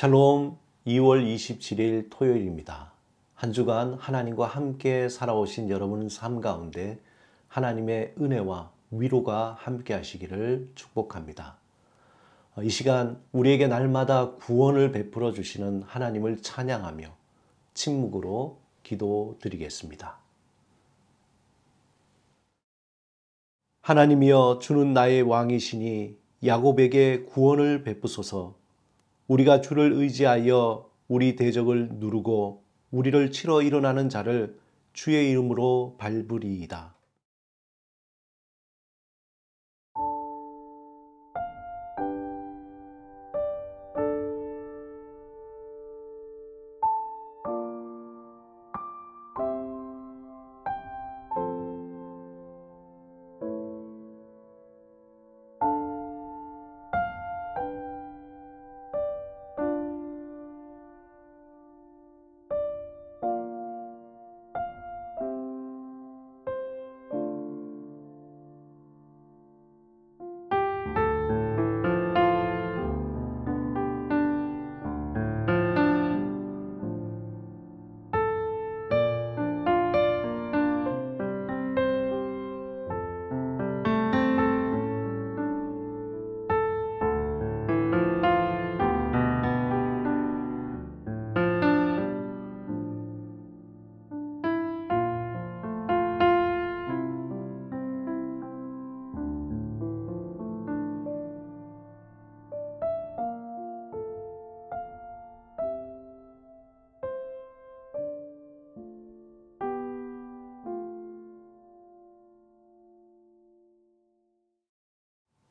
샬롬 2월 27일 토요일입니다. 한 주간 하나님과 함께 살아오신 여러분 삶 가운데 하나님의 은혜와 위로가 함께 하시기를 축복합니다. 이 시간 우리에게 날마다 구원을 베풀어 주시는 하나님을 찬양하며 침묵으로 기도드리겠습니다. 하나님이여, 주는 나의 왕이시니 야곱에게 구원을 베푸소서. 우리가 주를 의지하여 우리 대적을 누르고 우리를 치러 일어나는 자를 주의 이름으로 밟으리이다.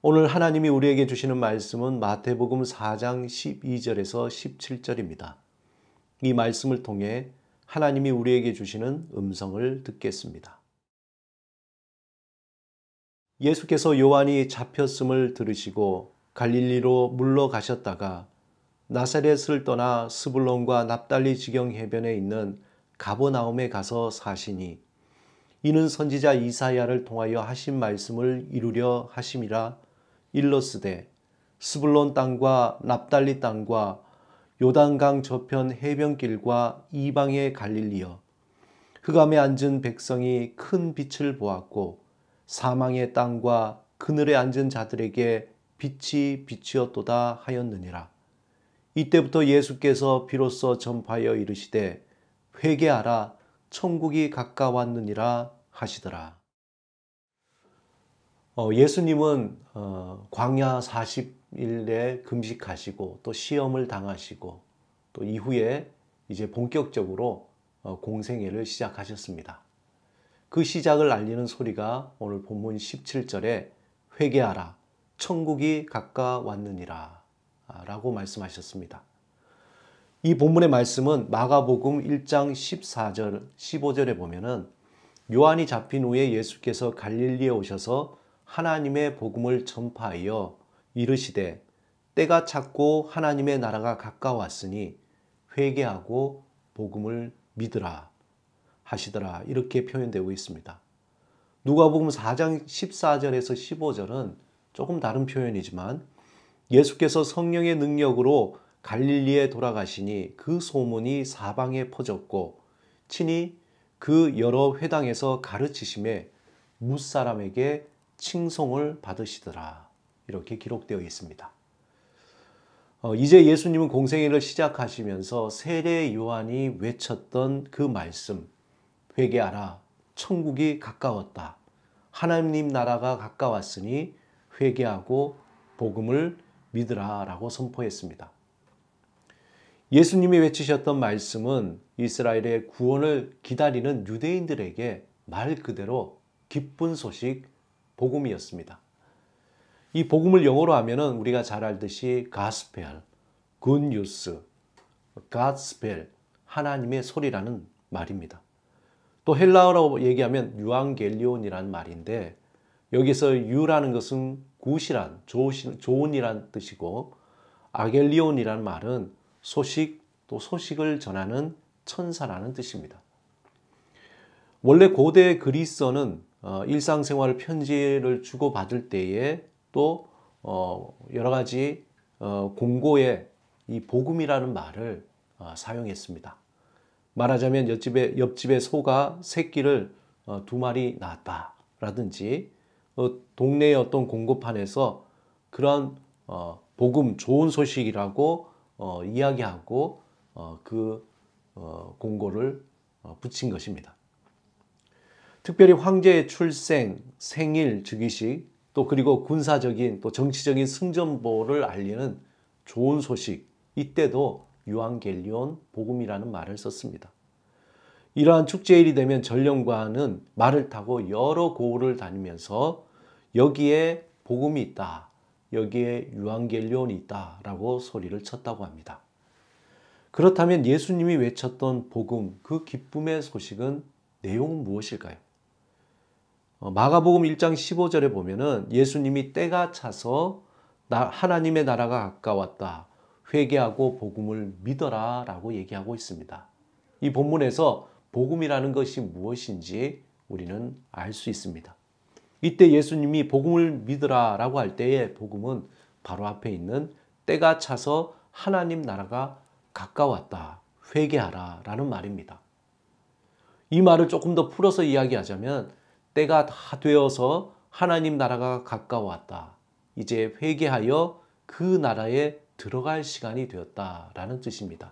오늘 하나님이 우리에게 주시는 말씀은 마태복음 4장 12절에서 17절입니다. 이 말씀을 통해 하나님이 우리에게 주시는 음성을 듣겠습니다. 예수께서 요한이 잡혔음을 들으시고 갈릴리로 물러가셨다가 나사렛을 떠나 스불론과 납달리 지경 해변에 있는 가버나움에 가서 사시니 이는 선지자 이사야를 통하여 하신 말씀을 이루려 하심이라. 일러스되 스불론 땅과 납달리 땅과 요단강 저편 해변길과 이방의 갈릴리여, 흑암에 앉은 백성이 큰 빛을 보았고 사망의 땅과 그늘에 앉은 자들에게 빛이 비치었도다 하였느니라. 이때부터 예수께서 비로소 전파하여 이르시되 회개하라, 천국이 가까웠느니라 하시더라. 예수님은 광야 40일에 금식하시고 또 시험을 당하시고 또 이후에 이제 본격적으로 공생애를 시작하셨습니다. 그 시작을 알리는 소리가 오늘 본문 17절에 회개하라, 천국이 가까웠느니라 라고 말씀하셨습니다. 이 본문의 말씀은 마가복음 1장 14절, 15절에 보면은 요한이 잡힌 후에 예수께서 갈릴리에 오셔서 하나님의 복음을 전파하여 이르시되 때가 찼고 하나님의 나라가 가까웠으니 회개하고 복음을 믿으라 하시더라, 이렇게 표현되고 있습니다. 누가복음 4장 14절에서 15절은 조금 다른 표현이지만 예수께서 성령의 능력으로 갈릴리에 돌아가시니 그 소문이 사방에 퍼졌고 친히 그 여러 회당에서 가르치심에 뭇사람에게 칭송을 받으시더라, 이렇게 기록되어 있습니다. 이제 예수님은 공생애를 시작하시면서 세례 요한이 외쳤던 그 말씀, 회개하라, 천국이 가까웠다, 하나님 나라가 가까웠으니 회개하고 복음을 믿으라 라고 선포했습니다. 예수님이 외치셨던 말씀은 이스라엘의 구원을 기다리는 유대인들에게 말 그대로 기쁜 소식, 복음이었습니다. 이 복음을 영어로 하면은 우리가 잘 알듯이 가스펠, 굿뉴스, 가스펠, 하나님의 소리라는 말입니다. 또 헬라어로 얘기하면 유앙겔리온이라는 말인데 여기서 유라는 것은 굿이란, 좋은이란 뜻이고 아겔리온이라는 말은 소식, 또 소식을 전하는 천사라는 뜻입니다. 원래 고대 그리스어는 일상생활 편지를 주고받을 때에 또 여러 가지 공고의 이 복음이라는 말을 사용했습니다. 말하자면 옆집에 소가 새끼를 2마리 낳았다라든지 동네의 어떤 공고판에서 그런 복음, 좋은 소식이라고 이야기하고 그 공고를 붙인 것입니다. 특별히 황제의 출생, 생일, 즉위식, 또 그리고 군사적인 또 정치적인 승전보를 알리는 좋은 소식, 이때도 유앙겔리온 복음이라는 말을 썼습니다. 이러한 축제일이 되면 전령관은 말을 타고 여러 고을을 다니면서 여기에 복음이 있다, 여기에 유앙겔리온이 있다라고 소리를 쳤다고 합니다. 그렇다면 예수님이 외쳤던 복음, 그 기쁨의 소식은 내용은 무엇일까요? 마가복음 1장 15절에 보면은 예수님이 때가 차서 하나님의 나라가 가까웠다, 회개하고 복음을 믿어라 라고 얘기하고 있습니다. 이 본문에서 복음이라는 것이 무엇인지 우리는 알 수 있습니다. 이때 예수님이 복음을 믿으라 라고 할 때의 복음은 바로 앞에 있는 때가 차서 하나님 나라가 가까웠다, 회개하라 라는 말입니다. 이 말을 조금 더 풀어서 이야기하자면 때가 다 되어서 하나님 나라가 가까웠다, 이제 회개하여 그 나라에 들어갈 시간이 되었다라는 뜻입니다.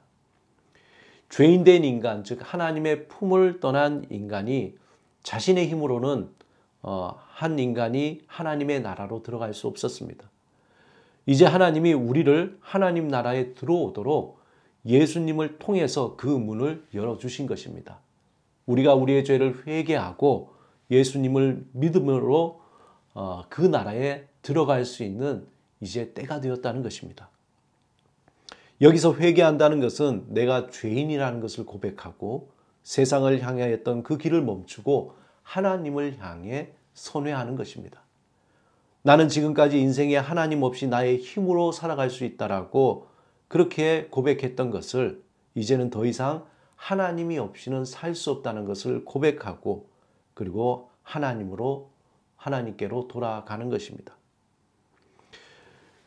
죄인된 인간, 즉 하나님의 품을 떠난 인간이 자신의 힘으로는 한 인간이 하나님의 나라로 들어갈 수 없었습니다. 이제 하나님이 우리를 하나님 나라에 들어오도록 예수님을 통해서 그 문을 열어주신 것입니다. 우리가 우리의 죄를 회개하고 예수님을 믿음으로 그 나라에 들어갈 수 있는 이제 때가 되었다는 것입니다. 여기서 회개한다는 것은 내가 죄인이라는 것을 고백하고 세상을 향하였던 그 길을 멈추고 하나님을 향해 선회하는 것입니다. 나는 지금까지 인생에 하나님 없이 나의 힘으로 살아갈 수 있다라고 그렇게 고백했던 것을 이제는 더 이상 하나님이 없이는 살 수 없다는 것을 고백하고 그리고 하나님께로 돌아가는 것입니다.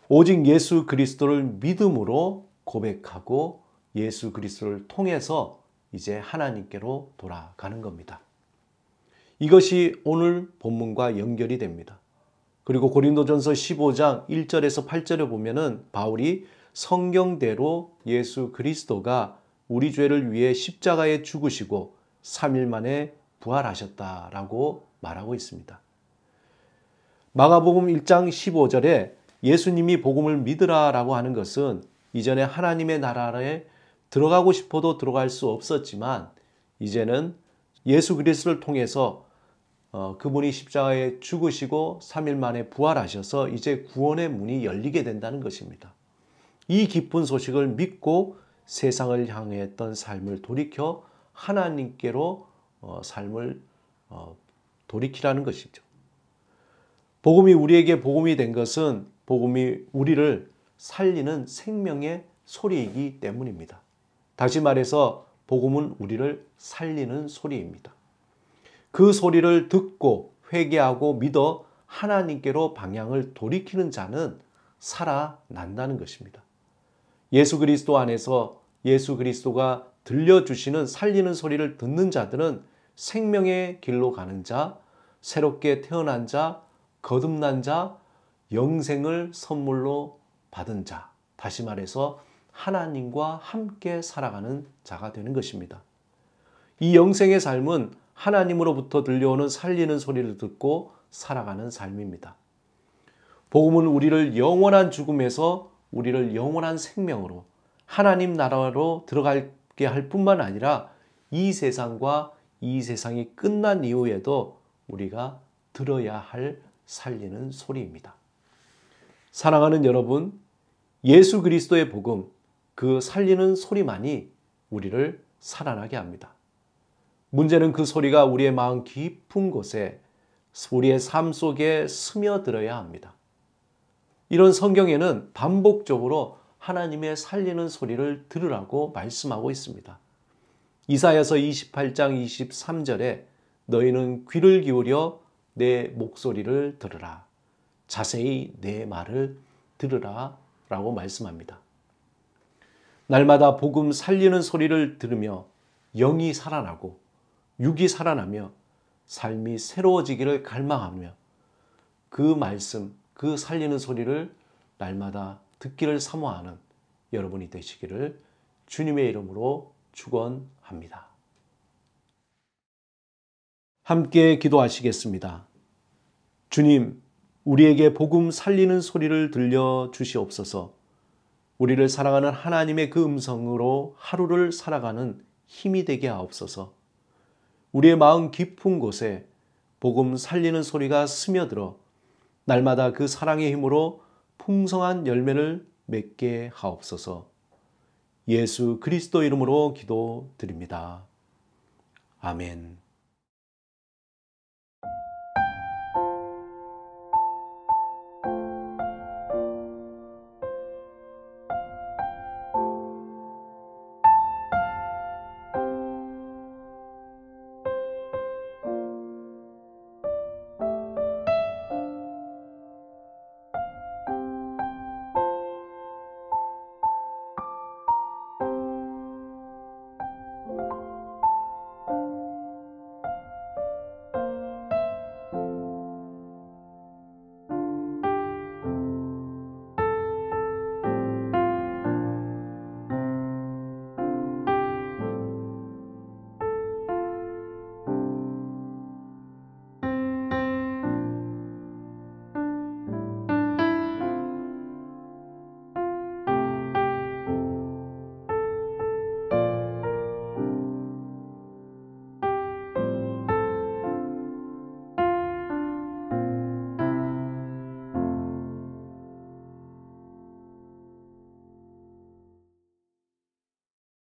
오직 예수 그리스도를 믿음으로 고백하고 예수 그리스도를 통해서 이제 하나님께로 돌아가는 겁니다. 이것이 오늘 본문과 연결이 됩니다. 그리고 고린도전서 15장 1절에서 8절에 보면은 바울이 성경대로 예수 그리스도가 우리 죄를 위해 십자가에 죽으시고 3일 만에 부활하셨다라고 말하고 있습니다. 마가복음 1장 15절에 예수님이 복음을 믿으라라고 하는 것은 이전에 하나님의 나라에 들어가고 싶어도 들어갈 수 없었지만 이제는 예수 그리스도를 통해서 그분이 십자가에 죽으시고 3일 만에 부활하셔서 이제 구원의 문이 열리게 된다는 것입니다. 이 기쁜 소식을 믿고 세상을 향했던 삶을 돌이켜 하나님께로 삶을 돌이키라는 것이죠. 복음이 우리에게 복음이 된 것은 복음이 우리를 살리는 생명의 소리이기 때문입니다. 다시 말해서 복음은 우리를 살리는 소리입니다. 그 소리를 듣고 회개하고 믿어 하나님께로 방향을 돌이키는 자는 살아난다는 것입니다. 예수 그리스도 안에서 예수 그리스도가 들려주시는 살리는 소리를 듣는 자들은 생명의 길로 가는 자, 새롭게 태어난 자, 거듭난 자, 영생을 선물로 받은 자, 다시 말해서 하나님과 함께 살아가는 자가 되는 것입니다. 이 영생의 삶은 하나님으로부터 들려오는 살리는 소리를 듣고 살아가는 삶입니다. 복음은 우리를 영원한 죽음에서 우리를 영원한 생명으로 하나님 나라로 들어가게 할 뿐만 아니라 이 세상과 이 세상이 끝난 이후에도 우리가 들어야 할 살리는 소리입니다. 사랑하는 여러분, 예수 그리스도의 복음, 그 살리는 소리만이 우리를 살아나게 합니다. 문제는 그 소리가 우리의 마음 깊은 곳에 우리의 삶 속에 스며들어야 합니다. 이런 성경에는 반복적으로 하나님의 살리는 소리를 들으라고 말씀하고 있습니다. 이사야서 28장 23절에 너희는 귀를 기울여 내 목소리를 들으라. 자세히 내 말을 들으라 라고 말씀합니다. 날마다 복음 살리는 소리를 들으며 영이 살아나고 육이 살아나며 삶이 새로워지기를 갈망하며 그 말씀, 그 살리는 소리를 날마다 듣기를 사모하는 여러분이 되시기를 주님의 이름으로 축원합니다. 함께 기도하시겠습니다. 주님, 우리에게 복음 살리는 소리를 들려 주시옵소서. 우리를 사랑하는 하나님의 그 음성으로 하루를 살아가는 힘이 되게 하옵소서. 우리의 마음 깊은 곳에 복음 살리는 소리가 스며들어 날마다 그 사랑의 힘으로 풍성한 열매를 맺게 하옵소서. 예수 그리스도 이름으로 기도드립니다. 아멘.